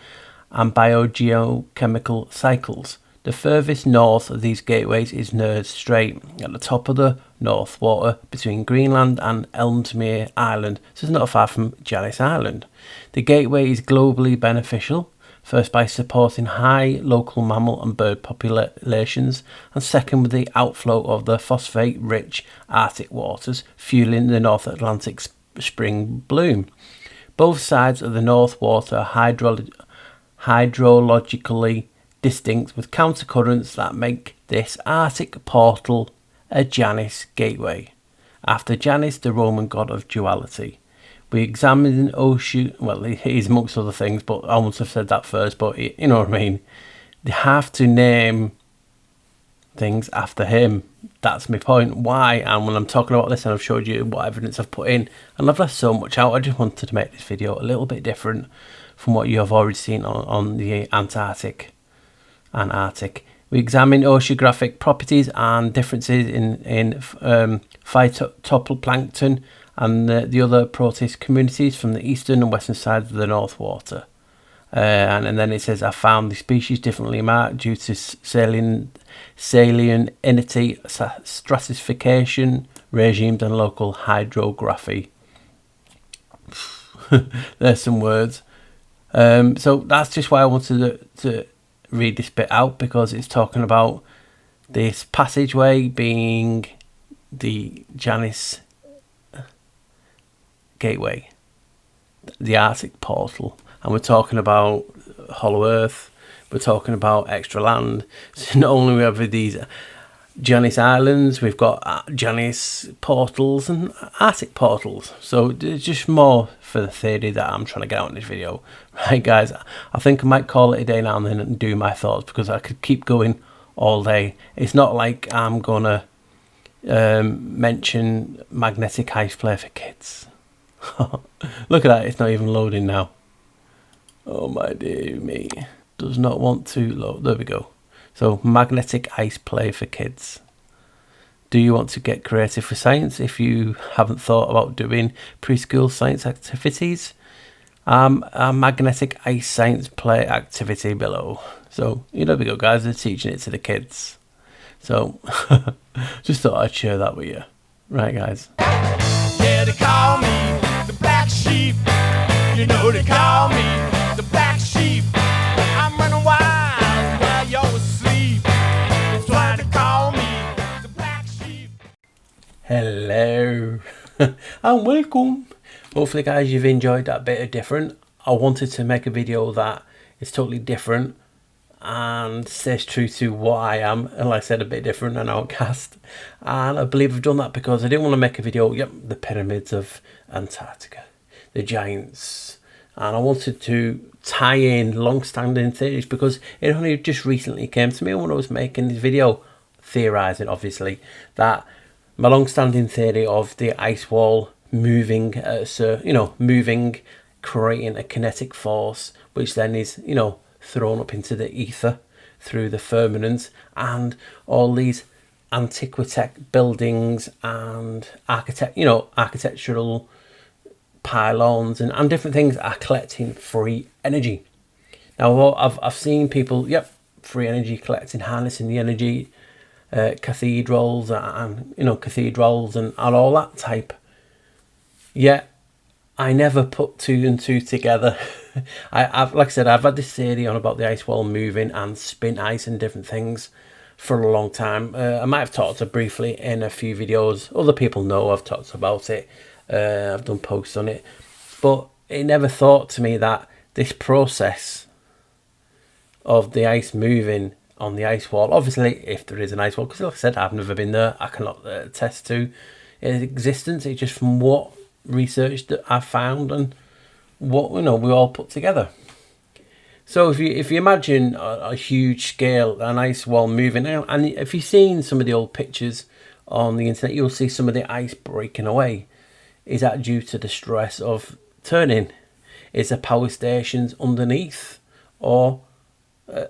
and biogeochemical cycles. The furthest north of these gateways is Nerd Strait, at the top of the North Water between Greenland and Ellesmere Island, so it's not far from Janus Island. The gateway is globally beneficial, first by supporting high local mammal and bird populations, and second with the outflow of the phosphate-rich Arctic waters, fueling the North Atlantic spring bloom. Both sides of the North Water are hydrologically distinct, with countercurrents that make this Arctic portal a Janus gateway. After Janus, the Roman god of duality. We examine ocean, well, he's amongst other things, but I almost have said that first, but you know what I mean. They have to name things after him. That's my point. Why? And when I'm talking about this, and I've showed you what evidence I've put in, and I've left so much out, I just wanted to make this video a little bit different from what you have already seen on the Antarctic and Arctic. We examine oceanographic properties and differences in phytoplankton and the other protist communities from the eastern and western sides of the North Water. And then it says, I found the species differently marked due to salinity, stratification, regimes and local hydrography. There's some words. So that's just why I wanted to read this bit out, because it's talking about this passageway being the Janus gateway, the Arctic portal, and we're talking about Hollow Earth, we're talking about extra land. So not only we have these Janus islands, we've got Janus portals and Arctic portals. So there's just more for the theory that I'm trying to get out in this video. Right, guys, I think I might call it a day now and then and do my thoughts, because I could keep going all day. It's not like I'm gonna mention magnetic ice play for kids. Look at that, it's not even loading now. Oh my dear me, does not want to load. There we go. So magnetic ice play for kids. Do you want to get creative for science if you haven't thought about doing preschool science activities? A magnetic ice science play activity below. So, you know, we go, guys, they're teaching it to the kids. So, just thought I'd share that with you. Right, guys. Yeah, they call me the black sheep. You know they call me the black sheep. I'm running wild while you're asleep. They try to call me the black sheep. Hello and welcome. Hopefully, guys, you've enjoyed that bit of different. I wanted to make a video that is totally different and stays true to what I am, and like I said, a bit different and outcast. And I believe I've done that because I didn't want to make a video, the pyramids of Antarctica, the giants, and I wanted to tie in long-standing theories because it only just recently came to me when I was making this video, theorizing obviously, that my long-standing theory of the ice wall moving, moving, creating a kinetic force, which then is, thrown up into the ether through the firmament, and all these antiquity buildings and architectural pylons and different things are collecting free energy. Now, I've seen people, free energy collecting, harnessing the energy, cathedrals and cathedrals and all that type. Yet I never put two and two together. I've like I said, I've had this theory on about the ice wall moving and spin ice and different things for a long time. I might have talked briefly in a few videos. Other people know I've talked about it. I've done posts on it, but it never thought to me that this process of the ice moving on the ice wall, obviously if there is an ice wall, because like I said, I've never been there, I cannot attest to its existence. It's just from what research that I've found and what we all put together. So if you imagine a huge scale, an ice wall moving out, and if you've seen some of the old pictures on the internet, you'll see some of the ice breaking away. Is that due to the stress of turning? Is there power stations underneath or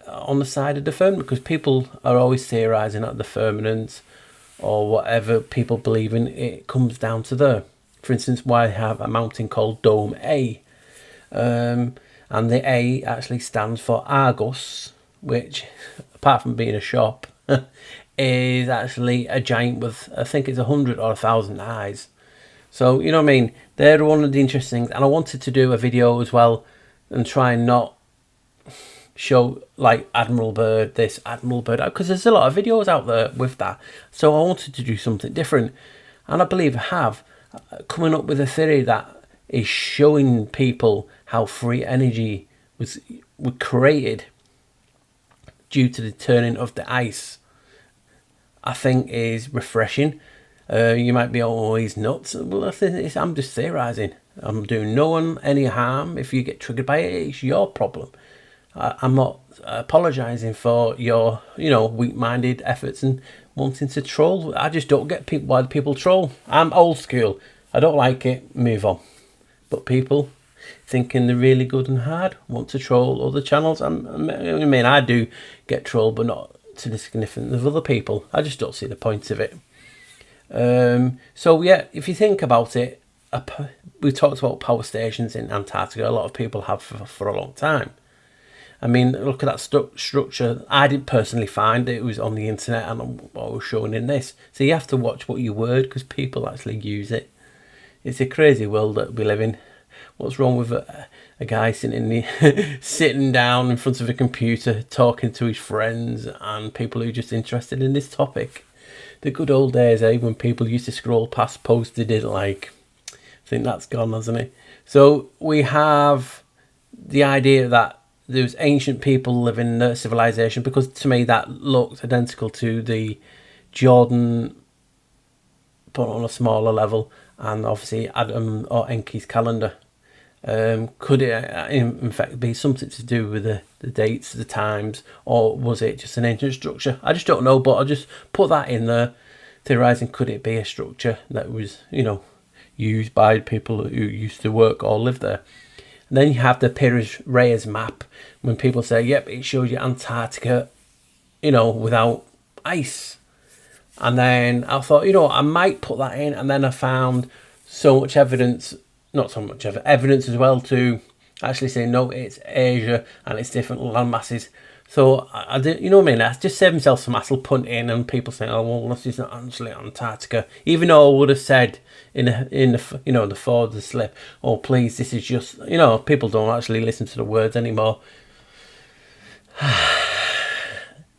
on the side of the firmament? Because people are always theorizing that the firmament or whatever people believe in, it comes down to there. For instance, why have a mountain called Dome A? And the A actually stands for Argus, which, apart from being a shop, is actually a giant with, I think it's 100 or 1,000 eyes. So, you know what I mean? They're one of the interesting things. And I wanted to do a video as well and try and not show like Admiral Byrd this, Admiral Byrd, because there's a lot of videos out there with that. So I wanted to do something different. And I believe I have, coming up with a theory that is showing people how free energy was created due to the turning of the ice, I think is refreshing. You might be always nuts. Well, I'm just theorizing. I'm doing no one any harm. If you get triggered by it, it's your problem. I'm not apologizing for your, weak-minded efforts and wanting to troll. I just don't get why people troll. I'm old school. I don't like it. Move on. But people thinking they're really good and hard want to troll other channels. I do get trolled, but not to the significance of other people. I just don't see the point of it. So yeah, if you think about it, we talked about power stations in Antarctica. A lot of people have for a long time. I mean, look at that structure. I didn't personally find it. It was on the internet and I was showing in this. So you have to watch what you word because people actually use it. It's a crazy world that we live in. What's wrong with a guy sitting down in front of a computer talking to his friends and people who are just interested in this topic? The good old days, when people used to scroll past posts they didn't like. I think that's gone, hasn't it? So we have the idea that there's ancient people living in a civilization, because to me that looked identical to the Jordan, but on a smaller level, and obviously Adam or Enki's calendar. Could it in fact be something to do with the dates, the times, or was it just an ancient structure? I just don't know, but I'll just put that in there, theorizing, could it be a structure that was, used by people who used to work or live there? And then you have the Pires-Reyes map, when people say, yep, it shows you Antarctica, without ice. And then I thought, you know, I might put that in. And then I found so much evidence, not so much evidence as well, to actually say, no, it's Asia and it's different land masses. So I did, you know what I mean? I just saved myself some hassle putting in, and people saying, oh, well, this isn't actually Antarctica. Even though I would have said in the, you know, the forward, the slip, oh, please, this is just, you know, people don't actually listen to the words anymore.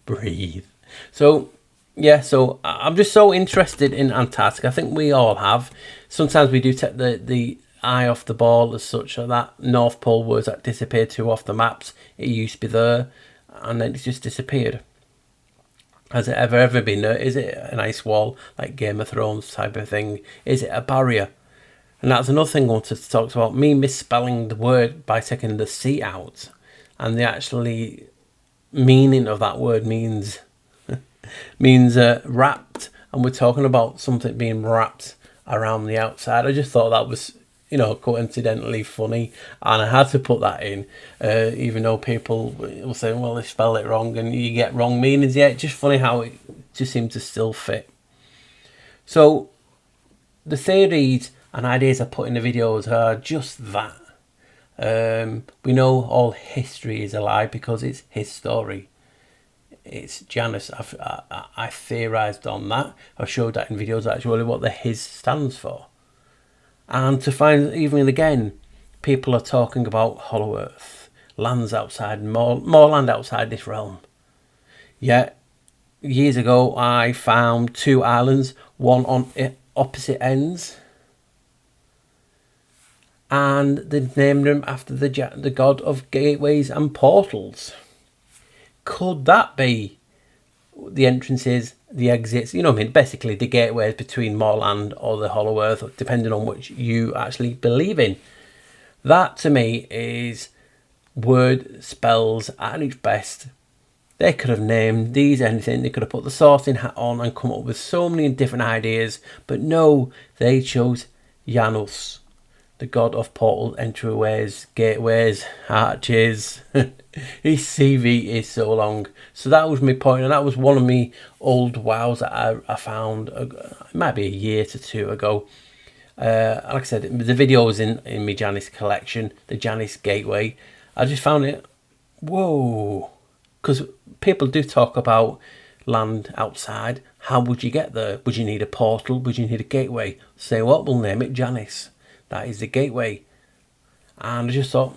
Breathe. So, yeah, so I'm just so interested in Antarctica. I think we all have. Sometimes we do take the eye off the ball as such. That North Pole was that disappeared too off the maps. It used to be there, and then it's just disappeared. Has it ever been there? Is it an ice wall like Game of Thrones type of thing? Is it a barrier? And that's another thing I wanted to talk about. Me misspelling the word by taking the C out, and the actually meaning of that word means wrapped, and we're talking about something being wrapped around the outside. I just thought that was, you know, coincidentally funny, and I had to put that in, even though people will say, well, they spell it wrong and you get wrong meanings. Yeah, it's just funny how it just seemed to still fit. So the theories and ideas I put in the videos are just that. We know all history is a lie because it's his story. It's Janus. I theorised on that. I showed that in videos actually what the his stands for. And to find, even again, people are talking about hollow earth, lands outside, more land outside this realm. Yet, years ago, I found 2 islands, one on opposite ends, and they named them after the god of gateways and portals. Could that be the entrances, the exits, you know what I mean, basically the gateways between Moorland or the hollow earth, depending on which you actually believe in? That to me is word spells at its best. They could have named these anything. They could have put the sorting hat on and come up with so many different ideas, but no, they chose Janus, the god of portals, entryways, gateways, arches. His CV is so long. So that was my point, and that was one of my old wows that I found. It might be a year to 2 ago. Like I said, the video was in my Janus collection, the Janus Gateway. I just found it, whoa, because people do talk about land outside. How would you get there? Would you need a portal? Would you need a gateway? Say what? We'll name it Janus. That is the gateway. And I just thought,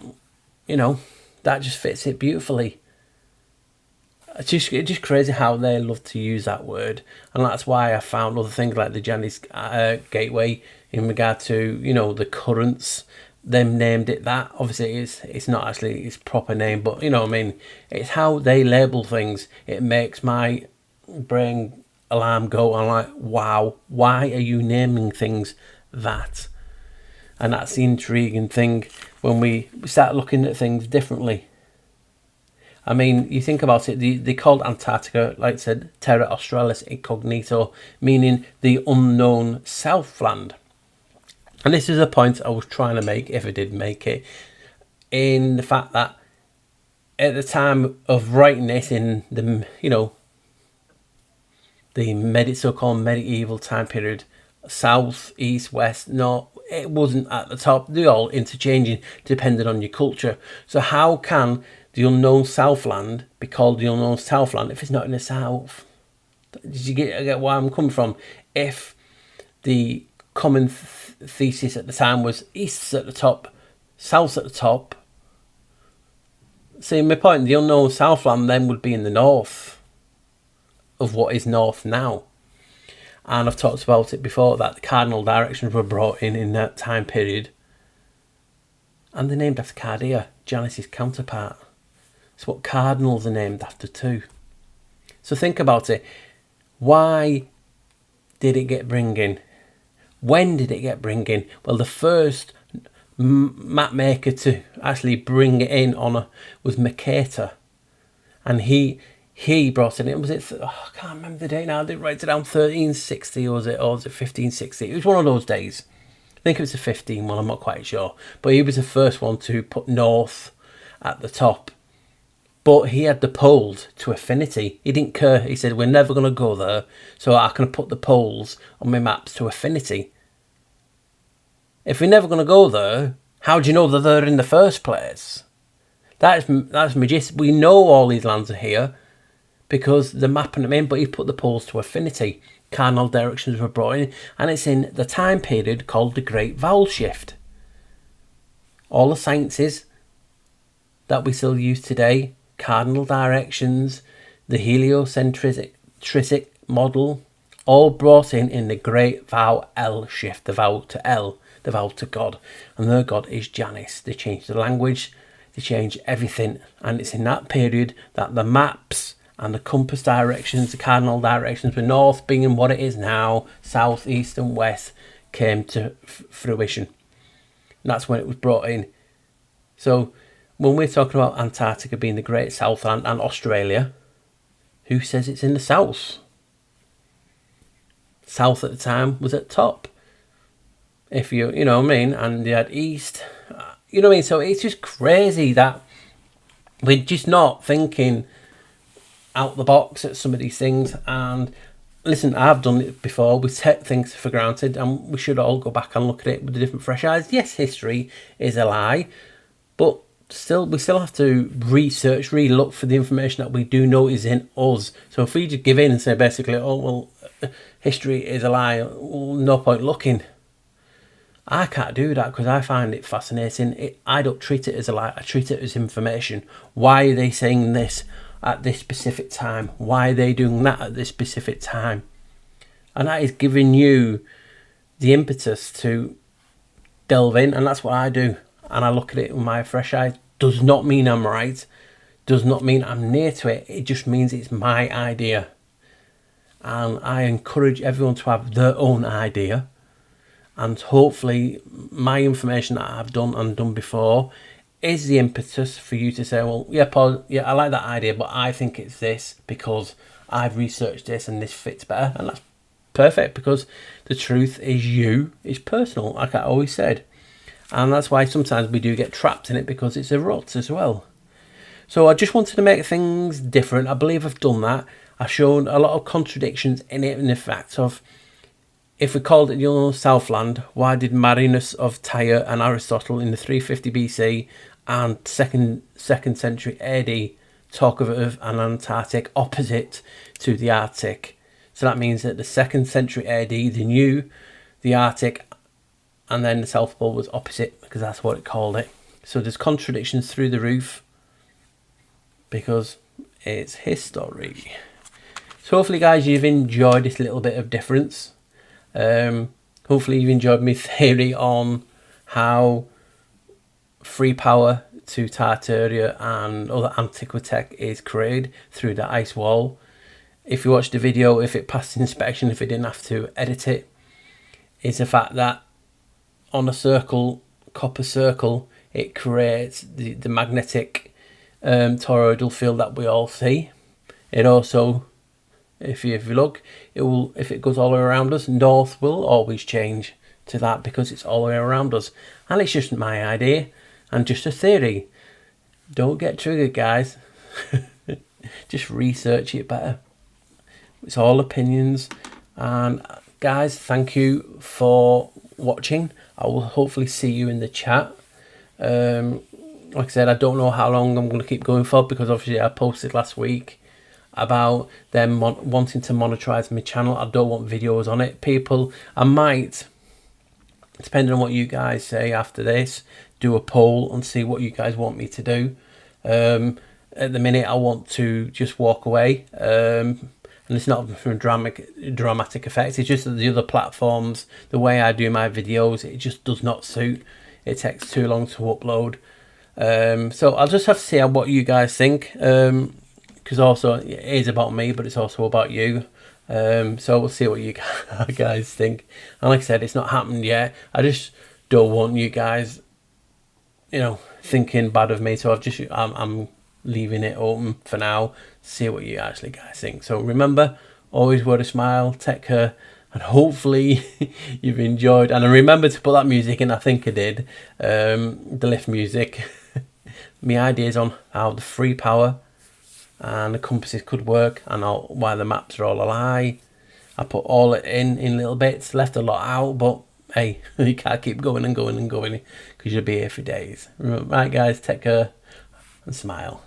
you know, that just fits it beautifully. It's just crazy how they love to use that word. And that's why I found other things like the Janus Gateway in regard to, you know, the currents. Them named it that. Obviously, it's not actually its proper name, but, you know what I mean? It's how they label things. It makes my brain alarm go. I'm like, wow, why are you naming things that? And that's the intriguing thing when we start looking at things differently. I mean, you think about it, they called Antarctica, like I said, Terra Australis Incognito, meaning the unknown Southland. And this is a point I was trying to make, if I did make it, in the fact that at the time of writing this, in the, you know, the so-called medieval time period, south, east, west, north, it wasn't at the top. They're all interchanging depending on your culture. So how can the unknown Southland be called the unknown Southland if it's not in the south? Did you get where I'm coming from? If the common thesis at the time was east's at the top, south's at the top. See my point? The unknown Southland then would be in the north of what is north now. And I've talked about it before, that the cardinal directions were brought in that time period. And they're named after Cardia, Janus's counterpart. It's what cardinals are named after too. So think about it. Why did it get bringing? When did it get bringing? Well, the first map maker to actually bring it in was Mercator. And he brought it in. Was it? I can't remember the date now. I didn't write it down. 1360 or was it 1560? It was one of those days. I think it was the 15 one. I'm not quite sure. But he was the first one to put north at the top. But he had the poles to affinity. He didn't care. He said, we're never going to go there, so I can put the poles on my maps to affinity. If we're never going to go there, how do you know they're there in the first place? That's majestic. We know all these lands are here because they're mapping them in, but he put the poles to affinity. Cardinal directions were brought in, and it's in the time period called the Great Vowel Shift. All the sciences that we still use today, cardinal directions, the heliocentric model, all brought in the Great Vowel Shift, the vowel to L, the vowel to God, and their God is Janus. They changed the language, they changed everything, and it's in that period that the maps and the compass directions, the cardinal directions, with north being what it is now, south, east and west, came to fruition. And that's when it was brought in. So when we're talking about Antarctica being the Great Southland and Australia, who says it's in the south? South at the time was at top. If you know what I mean, and you had east, you know what I mean? So it's just crazy that we're just not thinking out the box at some of these things. And listen, I've done it before. We take things for granted, and we should all go back and look at it with a different fresh eyes. Yes, history is a lie, but we still have to research, really look for the information that we do know is in us. So if we just give in and say basically, oh well, history is a lie, well, no point looking. I can't do that because I find it fascinating. I don't treat it as a lie. I treat it as information. Why are they saying this at this specific time? Why are they doing that at this specific time? And that is giving you the impetus to delve in, and that's what I do. And I look at it with my fresh eyes. Does not mean I'm right. Does not mean I'm near to it. It just means it's my idea. And I encourage everyone to have their own idea. And hopefully my information that I've done before is the impetus for you to say, well, yeah, Paul, yeah, I like that idea, but I think it's this because I've researched this and this fits better. And that's perfect, because the truth is personal, like I always said. And that's why sometimes we do get trapped in it, because it's a rut as well. So I just wanted to make things different. I believe I've done that. I've shown a lot of contradictions in it, in the fact of, if we called it the Southland, why did Marinus of Tyre and Aristotle in the 350 BC and second century AD talk of an Antarctic opposite to the Arctic? So that means that the 2nd century AD, they knew the Arctic, and then the South Pole was opposite, because that's what it called it. So there's contradictions through the roof, because it's history. So hopefully, guys, you've enjoyed this little bit of difference. Hopefully you've enjoyed my theory on how free power to Tartaria and other antiquity is created through the ice wall. If you watched the video, if it passed inspection, if it didn't have to edit it, is the fact that on a circle, copper circle, it creates the magnetic toroidal field that we all see. It also, if you look, it will, if it goes all the way around us, north will always change to that, because it's all the way around us. And it's just my idea and just a theory. Don't get triggered, guys. Just research it better. It's all opinions. And guys, thank you for watching. I will hopefully see you in the chat. Like I said, I don't know how long I'm going to keep going for, because obviously I posted last week about them wanting to monetize my channel. I don't want videos on it. People, I might, depending on what you guys say after this, do a poll and see what you guys want me to do. At the minute, I want to just walk away. And it's not from a dramatic effect. It's just that the other platforms, the way I do my videos, it just does not suit. It takes too long to upload. So I'll just have to see what you guys think. Because also it is about me, but it's also about you. So we'll see what you guys think. And like I said, it's not happened yet. I just don't want you guys, thinking bad of me. So I'm leaving it open for now. See what you actually guys think. So remember, always wear a smile. Take care, and hopefully you've enjoyed. And I remember to put that music in. I think I did. The lift music. My ideas on how the free power and the compasses could work, and why the maps are all a lie. I put all it in little bits, left a lot out, but hey, you can't keep going and going and going because you'll be here for days. Right guys, take care and smile.